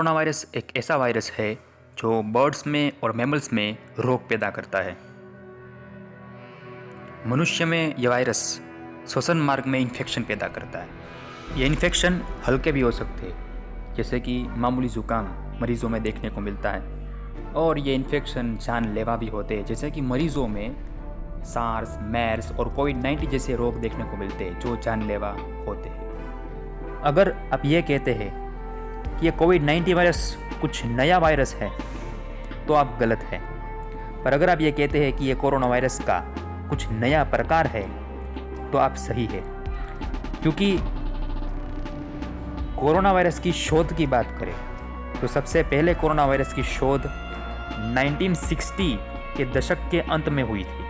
Corona virus एक ऐसा virus है जो बर्ड्स में और मैमल्स में रोग पैदा करता है। मनुष्य में यह वायरस श्वसन मार्ग में इन्फेक्शन पैदा करता है। ये इन्फेक्शन हल्के भी हो सकते हैं, जैसे कि मामूली जुकाम मरीजों में देखने को मिलता है, और ये इन्फेक्शन जानलेवा भी होते हैं, जैसे कि मरीजों में सार्स, मैर्स और कोविड-19 जैसे रोग देखने को मिलते हैं जो जानलेवा होते हैं। अगर आप ये कहते हैं कि ये कोविड-19 वायरस कुछ नया वायरस है तो आप गलत हैं। पर अगर आप ये कहते हैं कि ये कोरोना वायरस का कुछ नया प्रकार है तो आप सही है, क्योंकि कोरोना वायरस की शोध की बात करें तो सबसे पहले कोरोना वायरस की शोध 1960 के दशक के अंत में हुई थी,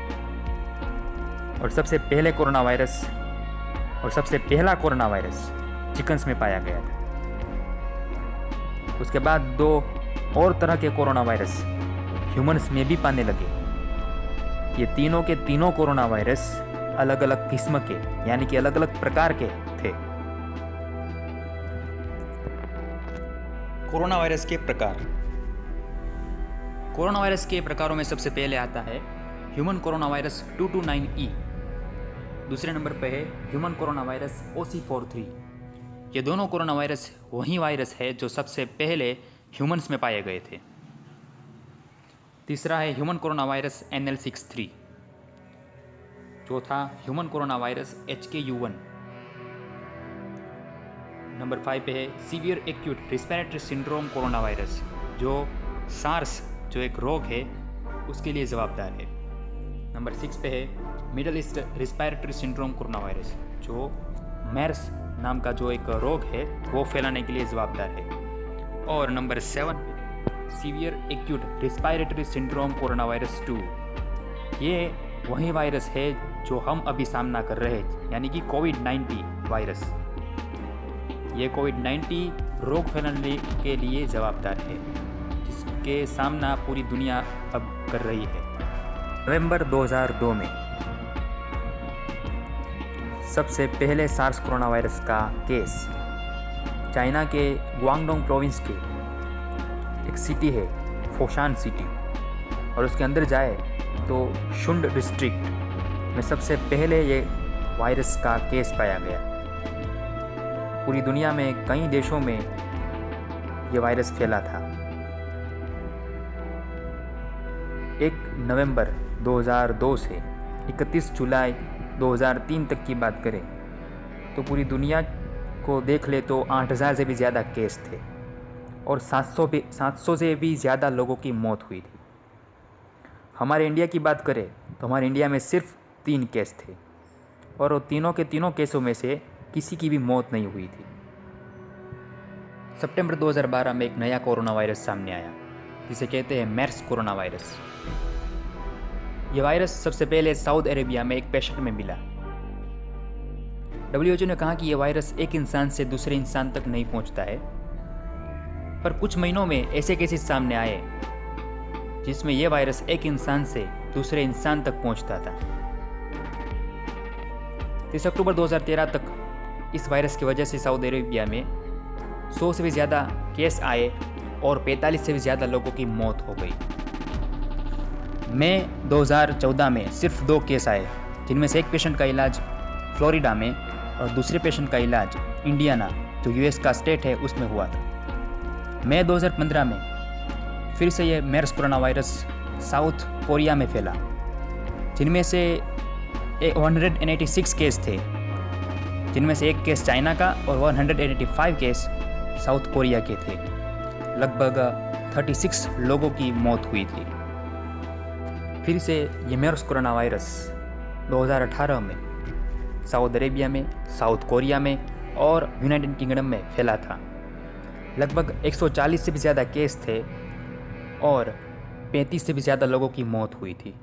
और सबसे पहला कोरोना वायरस चिकन्स में पाया गया था। उसके बाद 2 और तरह के कोरोना वायरस ह्यूमंस में भी पाने लगे। ये तीनों के तीनों कोरोना वायरस अलग अलग किस्म के, यानी कि अलग अलग प्रकार के थे। कोरोना वायरस के प्रकार। कोरोना वायरस के प्रकारों में सबसे पहले आता है ह्यूमन कोरोना वायरस 229E। दूसरे नंबर पर है ह्यूमन कोरोना वायरस OC43। ये दोनों कोरोना वायरस वही वायरस है जो सबसे पहले ह्यूमंस में पाए गए थे। तीसरा है ह्यूमन कोरोना वायरस NL63। चौथा human corona virus HKU1। Number 5 पे है severe acute respiratory syndrome corona virus, जो सार्स जो एक रोग है उसके लिए जवाबदार है। नंबर 6 पे है middle east respiratory syndrome corona virus, जो मैर्स नाम का जो एक रोग है वो फैलाने के लिए जवाबदार है। और नंबर 7 पे severe acute respiratory syndrome corona virus 2। ये वही वायरस है जो हम अभी सामना कर रहे हैं, यानी कि कोविड-19 वायरस। ये कोविड-19 रोग फैलाने के लिए जवाबदार है, जिसके सामना पूरी दुनिया अब कर रही है। नवंबर 2002 में सबसे पहले सार्स कोरोना वायरस का केस चाइना के गुआंगडोंग प्रोविंस के एक सिटी है, फोशान सिटी, और उसके अंदर जाए तो शुंड डिस्ट्रिक्ट में सबसे पहले ये वायरस का केस पाया गया। पूरी दुनिया में कई देशों में ये वायरस फैला था। 1 नवंबर 2002 से 31 जुलाई 2003 तक की बात करें तो पूरी दुनिया को देख ले तो 8000 से भी ज़्यादा केस थे, और 700 से भी ज़्यादा लोगों की मौत हुई थी। हमारे इंडिया की बात करें तो हमारे इंडिया में सिर्फ 3 केस थे, और वो तीनों के तीनों केसों में से किसी की भी मौत नहीं हुई थी। सितंबर 2012 में एक नया कोरोना वायरस सामने आया, जिसे कहते हैं मैर्स कोरोना वायरस। ये वायरस सबसे पहले सऊदी अरेबिया में एक पेशेंट में मिला। WHO ने कहा कि यह वायरस एक इंसान से दूसरे इंसान तक नहीं पहुंचता है, पर कुछ महीनों में ऐसे केसेस सामने आए जिसमें यह वायरस एक इंसान से दूसरे इंसान तक पहुंचता था। 30 अक्टूबर 2013 तक इस वायरस की वजह से सऊदी अरेबिया में 100 से भी ज़्यादा केस आए और 45 से भी ज़्यादा लोगों की मौत हो गई। मई 2014 में सिर्फ 2 केस आए, जिनमें से एक पेशेंट का इलाज फ्लोरिडा में और दूसरे पेशेंट का इलाज इंडियाना, जो US का स्टेट है, उसमें हुआ था। मई 2015 में फिर से ये Mayers corona virus south Korea में फैला, जिनमें से 186 केस थे, जिनमें से एक केस चाइना का और 185 केस साउथ कोरिया के थे। लगभग 36 लोगों की मौत हुई थी। फिर से ये मैर्स कोरोना वायरस 2018 में सऊदी अरेबिया में, साउथ कोरिया में और यूनाइटेड किंगडम में फैला था। लगभग 140 से भी ज़्यादा केस थे और 35 से भी ज़्यादा लोगों की मौत हुई थी।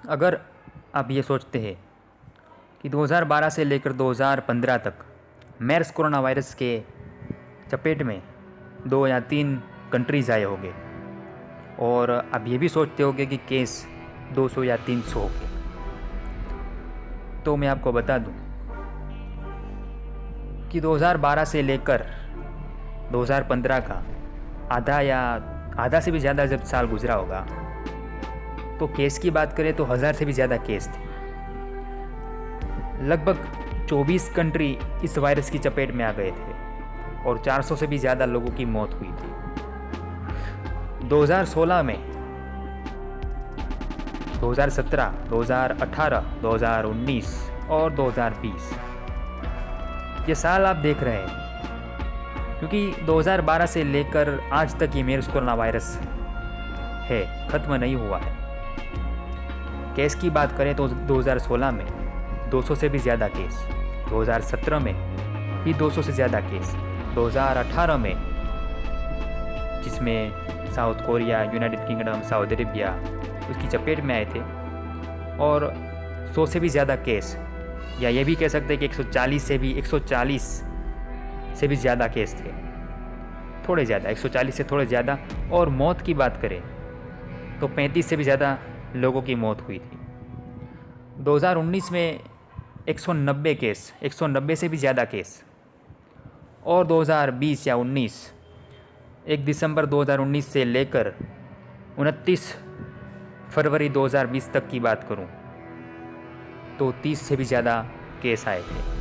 अगर आप ये सोचते हैं कि 2012 से लेकर 2015 तक मैर्स कोरोना वायरस के चपेट में 2 या 3 कंट्रीज़ आए होंगे, और आप ये भी सोचते होंगे कि केस 200 या 300 होंगे, तो मैं आपको बता दूं कि 2012 से लेकर 2015 का आधा से भी ज़्यादा जब साल गुजरा होगा, तो केस की बात करें तो 1000 से भी ज़्यादा केस थे। लगभग 24 कंट्री इस वायरस की चपेट में आ गए थे और 400 से भी ज़्यादा लोगों की मौत हुई थी। 2016 में, 2017, 2018, 2019 और 2020 ये साल आप देख रहे हैं, क्योंकि 2012 से लेकर आज तक ये मेर्स कोरोना वायरस है, ख़त्म नहीं हुआ है। केस की बात करें तो 2016 में 200 से भी ज़्यादा केस, 2017 में भी 200 से ज़्यादा केस, 2018 में जिसमें south Korea, United kingdom, Saudi Arabia उसकी चपेट में आए थे, और 100 से भी ज़्यादा केस, या ये भी कह सकते हैं कि 140 से भी ज़्यादा केस थे, थोड़े ज़्यादा, 140 से थोड़े ज़्यादा। और मौत की बात करें तो 35 से भी ज़्यादा लोगों की मौत हुई थी। 2019 में 190 केस, 190 से भी ज़्यादा केस, और 2020 या 19, 1 दिसंबर 2019 से लेकर 29 फरवरी 2020 तक की बात करूं तो 30 से भी ज़्यादा केस आए थे।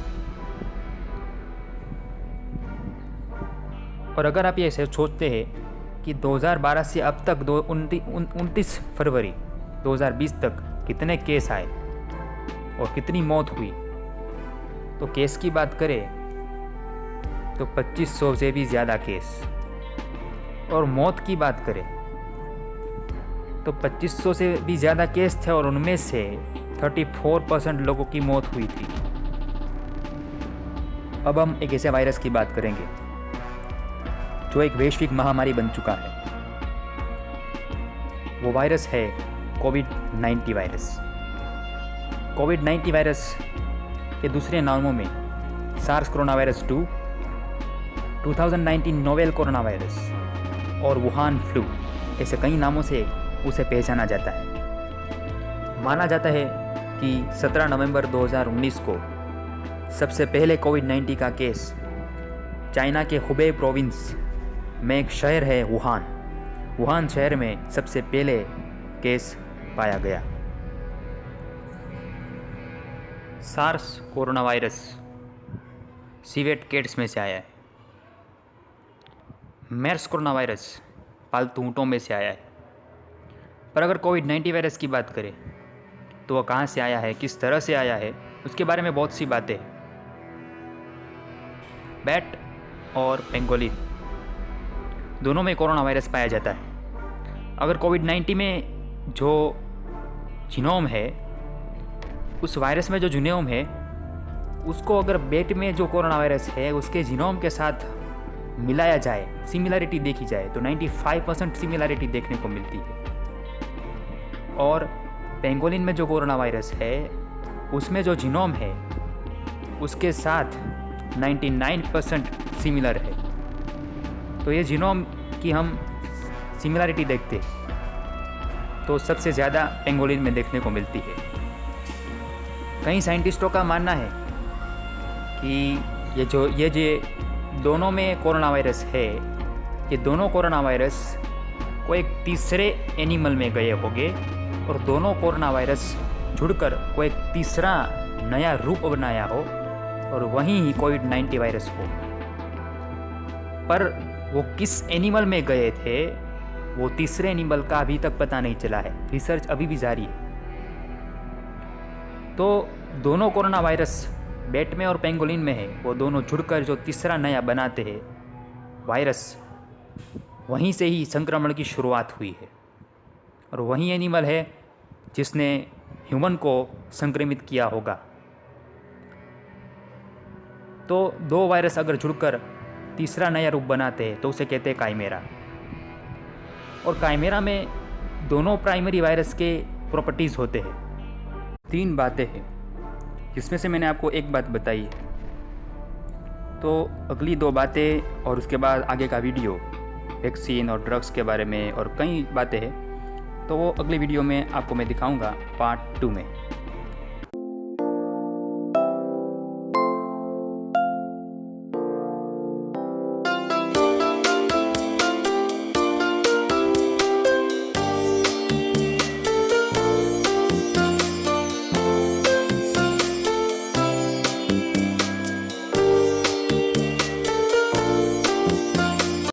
और अगर आप ये सोचते हैं कि 2012 से अब तक 29 फरवरी 2020 तक कितने केस आए और कितनी मौत हुई, तो केस की बात करें तो 2500 से भी ज़्यादा केस, और मौत की बात करें तो 2500 से भी ज़्यादा केस थे और उनमें से 34% लोगों की मौत हुई थी। अब हम एक ऐसे वायरस की बात करेंगे जो एक वैश्विक महामारी बन चुका है। वो वायरस है कोविड-19 वायरस। कोविड-19 वायरस के दूसरे नामों में SARS corona virus 2, 2019 novel corona virus और वुहान फ्लू, ऐसे कई नामों से उसे पहचाना जाता है। माना जाता है कि 17 नवंबर 2019 को सबसे पहले कोविड-19 का केस चाइना के हुबे प्रोविंस में एक शहर है वुहान शहर में सबसे पहले केस पाया गया। SARS corona virus civet cats में से आया है। मेर्स कोरोना वायरस पालतू ऊँटों में से आया है। पर अगर कोविड-19 वायरस की बात करें तो वह कहाँ से आया है, किस तरह से आया है, उसके बारे में बहुत सी बातें हैं। बैट और पेंगोलिन दोनों में कोरोना वायरस पाया जाता है। अगर कोविड-19 में जो जीनोम है, उस वायरस में जो जीनोम है, उसको अगर बैट में जो कोरोना वायरस है उसके जीनोम के साथ मिलाया जाए, सिमिलरिटी देखी जाए, तो 95% सिमिलरिटी देखने को मिलती है। और पेंगोलिन में जो कोरोना वायरस है उसमें जो जीनोम है उसके साथ 99% सिमिलर है। तो ये जीनोम की हम सिमिलरिटी देखते हैं तो सबसे ज़्यादा पेंगोलिन में देखने को मिलती है। कई साइंटिस्टों का मानना है कि ये जो दोनों में कोरोना वायरस है, ये दोनों कोरोना वायरस को एक तीसरे एनिमल में गए होंगे और दोनों कोरोना वायरस जुड़कर कोई एक तीसरा नया रूप बनाया हो और वहीं ही कोविड-19 वायरस हो। पर वो किस एनिमल में गए थे, वो तीसरे एनिमल का अभी तक पता नहीं चला है। रिसर्च अभी भी जारी है। तो दोनों कोरोना वायरस बैट में और पेंगोलिन में है, वो दोनों जुड़कर जो तीसरा नया बनाते हैं वायरस, वहीं से ही संक्रमण की शुरुआत हुई है और वही एनिमल है जिसने ह्यूमन को संक्रमित किया होगा। तो दो वायरस अगर जुड़कर तीसरा नया रूप बनाते हैं तो उसे कहते हैं काइमेरा। और काइमेरा में दोनों प्राइमरी वायरस के प्रॉपर्टीज़ होते हैं। 3 बातें हैं जिसमें से मैंने आपको एक बात बताई है। तो अगली 2 बातें और उसके बाद आगे का वीडियो वैक्सीन और ड्रग्स के बारे में और कई बातें हैं, तो वो अगले वीडियो में आपको मैं दिखाऊंगा पार्ट 2 में।